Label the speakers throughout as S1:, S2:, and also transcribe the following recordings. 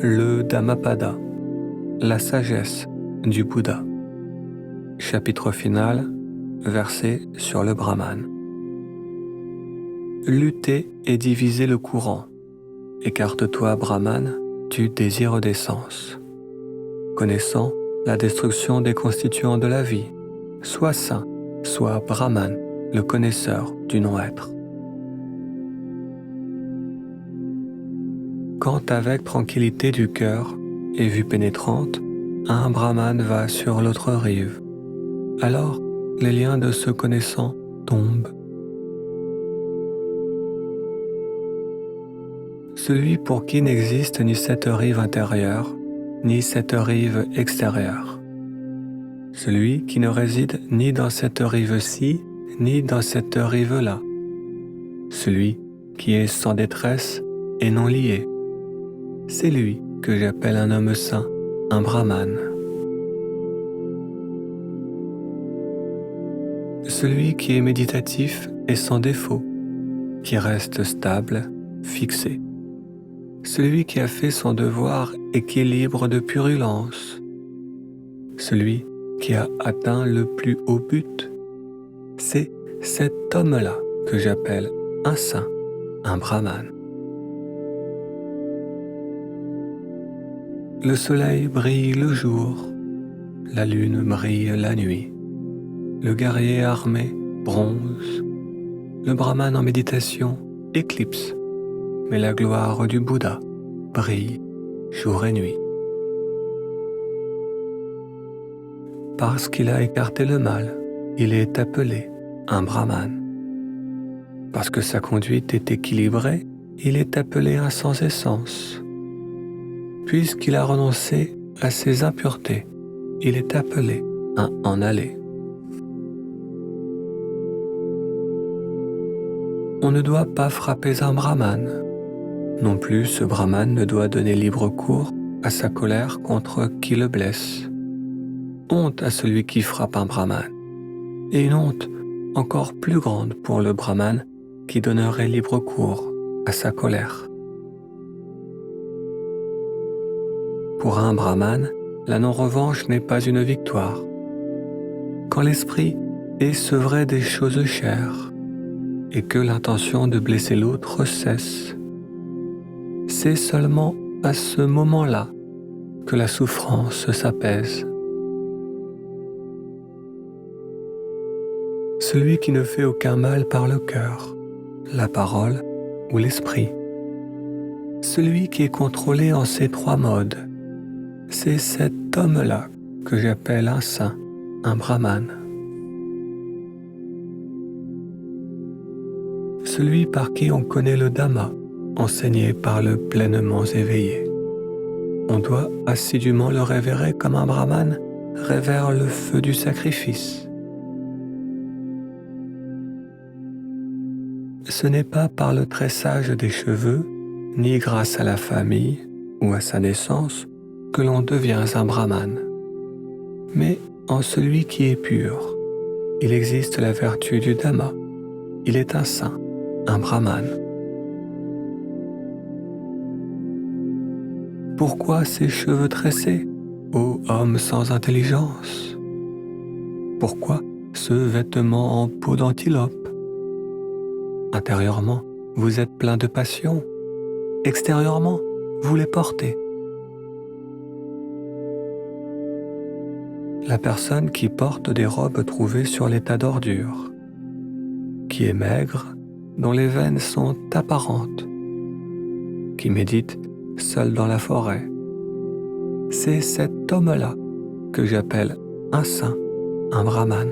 S1: Le Dhammapada, la sagesse du Bouddha. Chapitre final, verset sur le Brahman. Lutter et diviser le courant. Écarte-toi, Brahman, du désir d'essence. Connaissant la destruction des constituants de la vie, sois saint, sois Brahman, le connaisseur du non-être. Quand avec tranquillité du cœur et vue pénétrante, un Brahman va sur l'autre rive, alors les liens de ce connaissant tombent. Celui pour qui n'existe ni cette rive intérieure, ni cette rive extérieure. Celui qui ne réside ni dans cette rive-ci, ni dans cette rive-là. Celui qui est sans détresse et non lié. C'est lui que j'appelle un homme saint, un Brahman. Celui qui est méditatif et sans défaut, qui reste stable, fixé. Celui qui a fait son devoir et qui est libre de purulence. Celui qui a atteint le plus haut but. C'est cet homme-là que j'appelle un saint, un Brahman. Le soleil brille le jour, la lune brille la nuit. Le guerrier armé bronze, le Brahman en méditation éclipse, mais la gloire du Bouddha brille jour et nuit. Parce qu'il a écarté le mal, il est appelé un Brahman. Parce que sa conduite est équilibrée, il est appelé un sans essence. Puisqu'il a renoncé à ses impuretés, il est appelé un en aller. On ne doit pas frapper un Brahman. Non plus ce Brahman ne doit donner libre cours à sa colère contre qui le blesse. Honte à celui qui frappe un Brahman, et une honte encore plus grande pour le Brahman qui donnerait libre cours à sa colère. Pour un Brahman, la non-revanche n'est pas une victoire. Quand l'esprit est sevré des choses chères et que l'intention de blesser l'autre cesse, c'est seulement à ce moment-là que la souffrance s'apaise. Celui qui ne fait aucun mal par le cœur, la parole ou l'esprit. Celui qui est contrôlé en ces trois modes. C'est cet homme-là que j'appelle un saint, un Brahman. Celui par qui on connaît le Dhamma, enseigné par le pleinement éveillé. On doit assidûment le révérer comme un Brahman révère le feu du sacrifice. Ce n'est pas par le tressage des cheveux, ni grâce à la famille ou à sa naissance, que l'on devient un Brahman. Mais en celui qui est pur, il existe la vertu du Dhamma. Il est un saint, un Brahman. Pourquoi ces cheveux tressés, ô homme sans intelligence? Pourquoi ce vêtement en peau d'antilope? Intérieurement, vous êtes plein de passion. Extérieurement, vous les portez. La personne qui porte des robes trouvées sur les tas d'ordures, qui est maigre, dont les veines sont apparentes, qui médite seul dans la forêt. C'est cet homme-là que j'appelle un saint, un Brahman.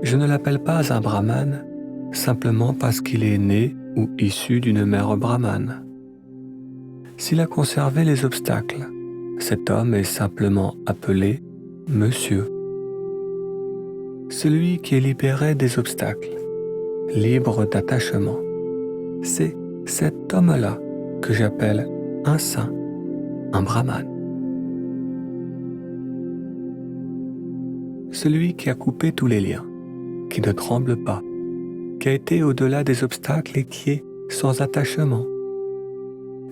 S1: Je ne l'appelle pas un Brahman simplement parce qu'il est né ou issu d'une mère brahmane. S'il a conservé les obstacles, cet homme est simplement appelé Monsieur. Celui qui est libéré des obstacles, libre d'attachement, c'est cet homme-là que j'appelle un saint, un Brahman. Celui qui a coupé tous les liens, qui ne tremble pas, qui a été au-delà des obstacles et qui est sans attachement.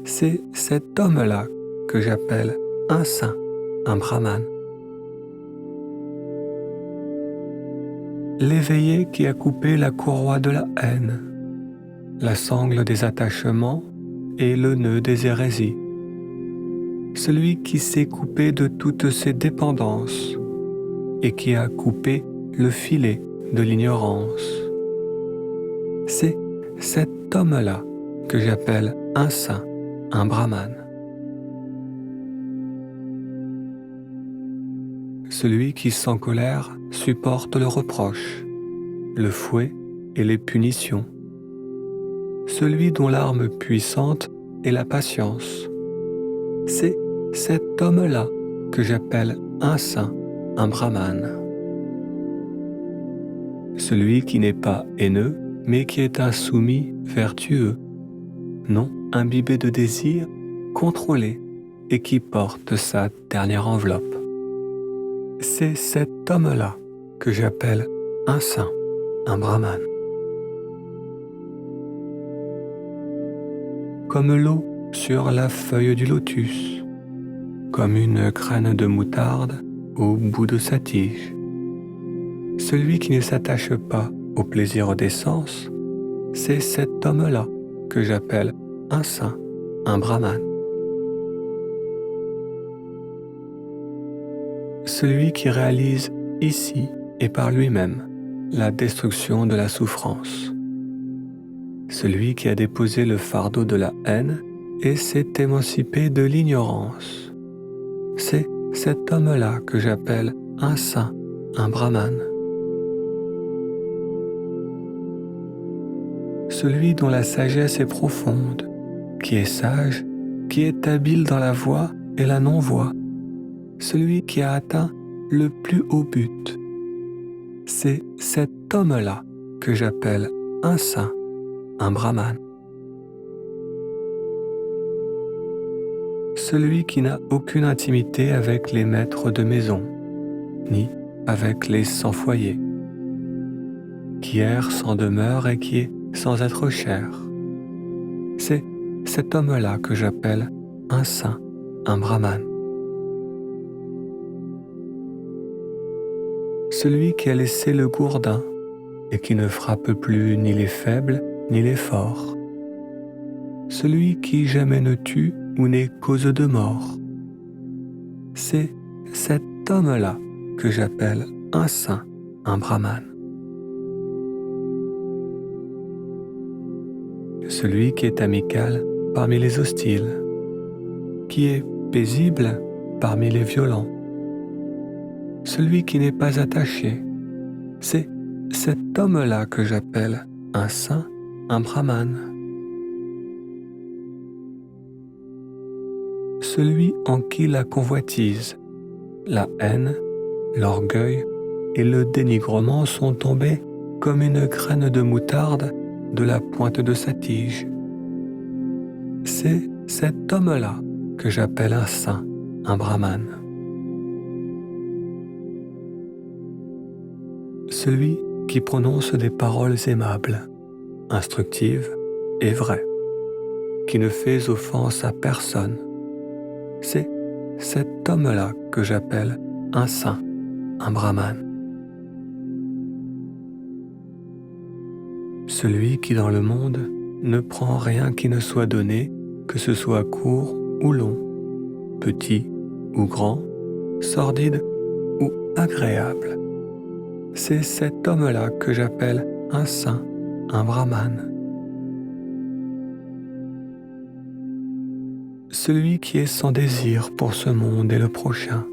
S1: C'est cet homme-là que j'appelle un saint, un brahmane. L'éveillé qui a coupé la courroie de la haine, la sangle des attachements et le nœud des hérésies. Celui qui s'est coupé de toutes ses dépendances et qui a coupé le filet de l'ignorance. C'est cet homme-là que j'appelle un saint, un brahmane. Celui qui sans colère supporte le reproche, le fouet et les punitions. Celui dont l'arme puissante est la patience. C'est cet homme-là que j'appelle un saint, un brahmane. Celui qui n'est pas haineux, mais qui est insoumis, vertueux, non imbibé de désir, contrôlé et qui porte sa dernière enveloppe. C'est cet homme-là que j'appelle un saint, un brahmane. Comme l'eau sur la feuille du lotus, comme une graine de moutarde au bout de sa tige. Celui qui ne s'attache pas au plaisir des sens, c'est cet homme-là que j'appelle un saint, un brahmane. Celui qui réalise ici et par lui-même la destruction de la souffrance. Celui qui a déposé le fardeau de la haine et s'est émancipé de l'ignorance. C'est cet homme-là que j'appelle un saint, un brahmane. Celui dont la sagesse est profonde, qui est sage, qui est habile dans la voie et la non-voie. Celui qui a atteint le plus haut but. C'est cet homme-là que j'appelle un saint, un brahmane. Celui qui n'a aucune intimité avec les maîtres de maison, ni avec les sans-foyer, qui erre sans demeure et qui est sans être cher. C'est cet homme-là que j'appelle un saint, un brahmane. Celui qui a laissé le gourdin et qui ne frappe plus ni les faibles ni les forts. Celui qui jamais ne tue ou n'est cause de mort. C'est cet homme-là que j'appelle un saint, un brahmane. Celui qui est amical parmi les hostiles, qui est paisible parmi les violents. Celui qui n'est pas attaché, c'est cet homme-là que j'appelle un saint, un brahmane. Celui en qui la convoitise, la haine, l'orgueil et le dénigrement sont tombés comme une graine de moutarde de la pointe de sa tige. C'est cet homme-là que j'appelle un saint, un brahmane. Celui qui prononce des paroles aimables, instructives et vraies, qui ne fait offense à personne. C'est cet homme-là que j'appelle un saint, un brahmane. Celui qui dans le monde ne prend rien qui ne soit donné, que ce soit court ou long, petit ou grand, sordide ou agréable. C'est cet homme-là que j'appelle un saint, un brahmane. Celui qui est sans désir pour ce monde et le prochain,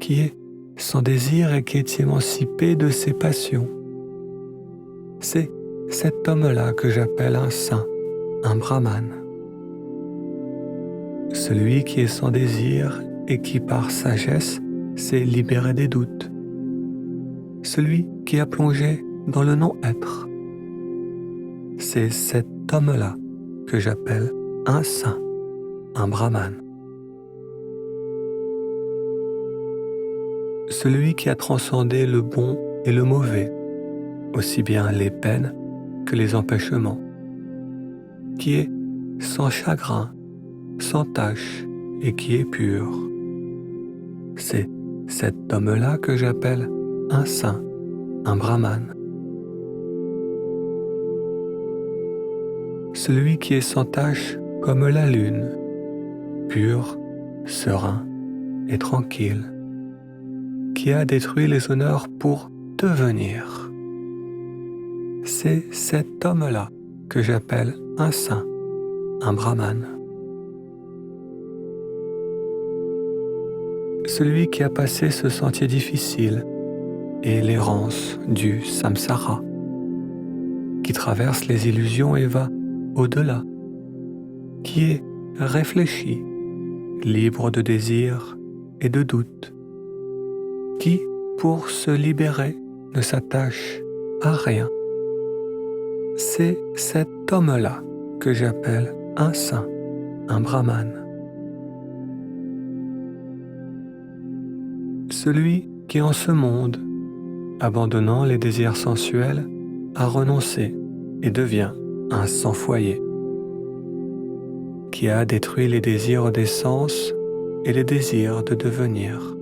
S1: qui est sans désir et qui est émancipé de ses passions. C'est cet homme-là que j'appelle un saint, un brahmane. Celui qui est sans désir et qui par sagesse s'est libéré des doutes. Celui qui a plongé dans le non-être. C'est cet homme-là que j'appelle un saint, un brahmane. Celui qui a transcendé le bon et le mauvais, aussi bien les peines que les empêchements. qui est sans chagrin, sans tache et qui est pur. C'est cet homme-là que j'appelle un saint, un brahmane. Celui qui est sans tache comme la lune, pur, serein et tranquille, qui a détruit les honneurs pour devenir. C'est cet homme-là que j'appelle un saint, un brahmane. Celui qui a passé ce sentier difficile et l'errance du samsara, qui traverse les illusions et va au-delà, qui est réfléchi, libre de désirs et de doutes, qui, pour se libérer, ne s'attache à rien. C'est cet homme-là que j'appelle un saint, un brahmane. Celui qui en ce monde, abandonnant les désirs sensuels, a renoncé et devient un sans foyer, qui a détruit les désirs des sens et les désirs de devenir.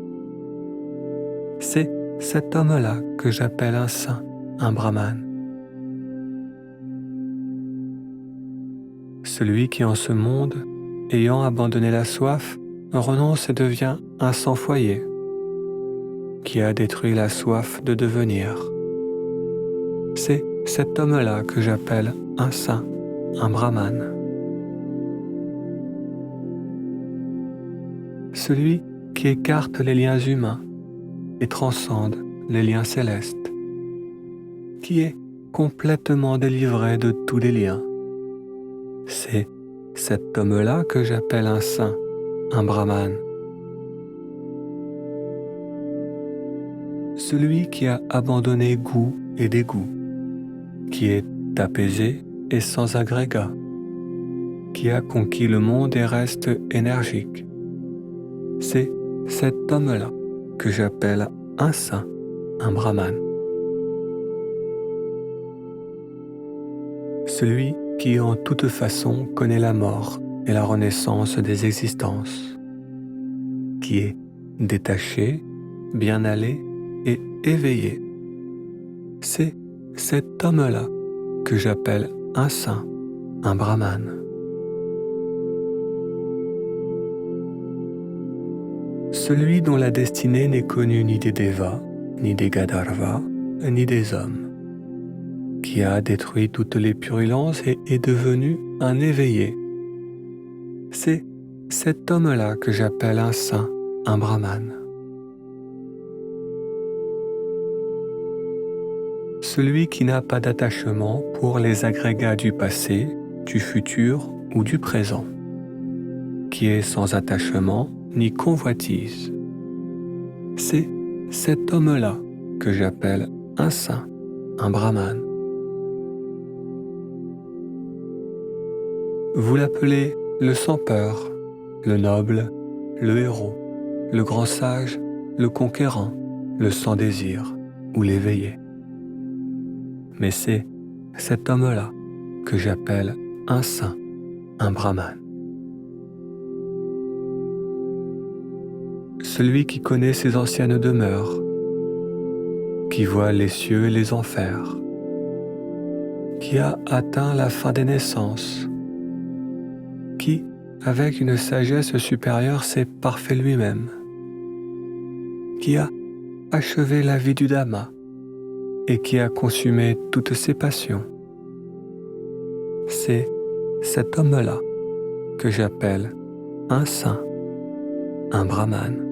S1: C'est cet homme-là que j'appelle un saint, un brahmane. Celui qui en ce monde, ayant abandonné la soif, renonce et devient un sans foyer, qui a détruit la soif de devenir. C'est cet homme-là que j'appelle un saint, un brahmane. Celui qui écarte les liens humains et transcende les liens célestes, qui est complètement délivré de tous les liens. C'est cet homme-là que j'appelle un saint, un brahmane. Celui qui a abandonné goût et dégoût, qui est apaisé et sans agrégat, qui a conquis le monde et reste énergique. C'est cet homme-là que j'appelle un saint, un brahmane. Celui qui en toute façon connaît la mort et la renaissance des existences, qui est détaché, bien allé et éveillé. C'est cet homme-là que j'appelle un saint, un brahmane. Celui dont la destinée n'est connue ni des Devas, ni des Gandharvas, ni des hommes, qui a détruit toutes les purulences et est devenu un éveillé. C'est cet homme-là que j'appelle un saint, un brahmane. Celui qui n'a pas d'attachement pour les agrégats du passé, du futur ou du présent, qui est sans attachement ni convoitise. C'est cet homme-là que j'appelle un saint, un brahmane. Vous l'appelez le sans peur, le noble, le héros, le grand sage, le conquérant, le sans désir ou l'éveillé. Mais c'est cet homme-là que j'appelle un saint, un brahmane. Celui qui connaît ses anciennes demeures, qui voit les cieux et les enfers, qui a atteint la fin des naissances, qui, avec une sagesse supérieure, s'est parfait lui-même, qui a achevé la vie du Dhamma et qui a consumé toutes ses passions. C'est cet homme-là que j'appelle un saint, un brahmane.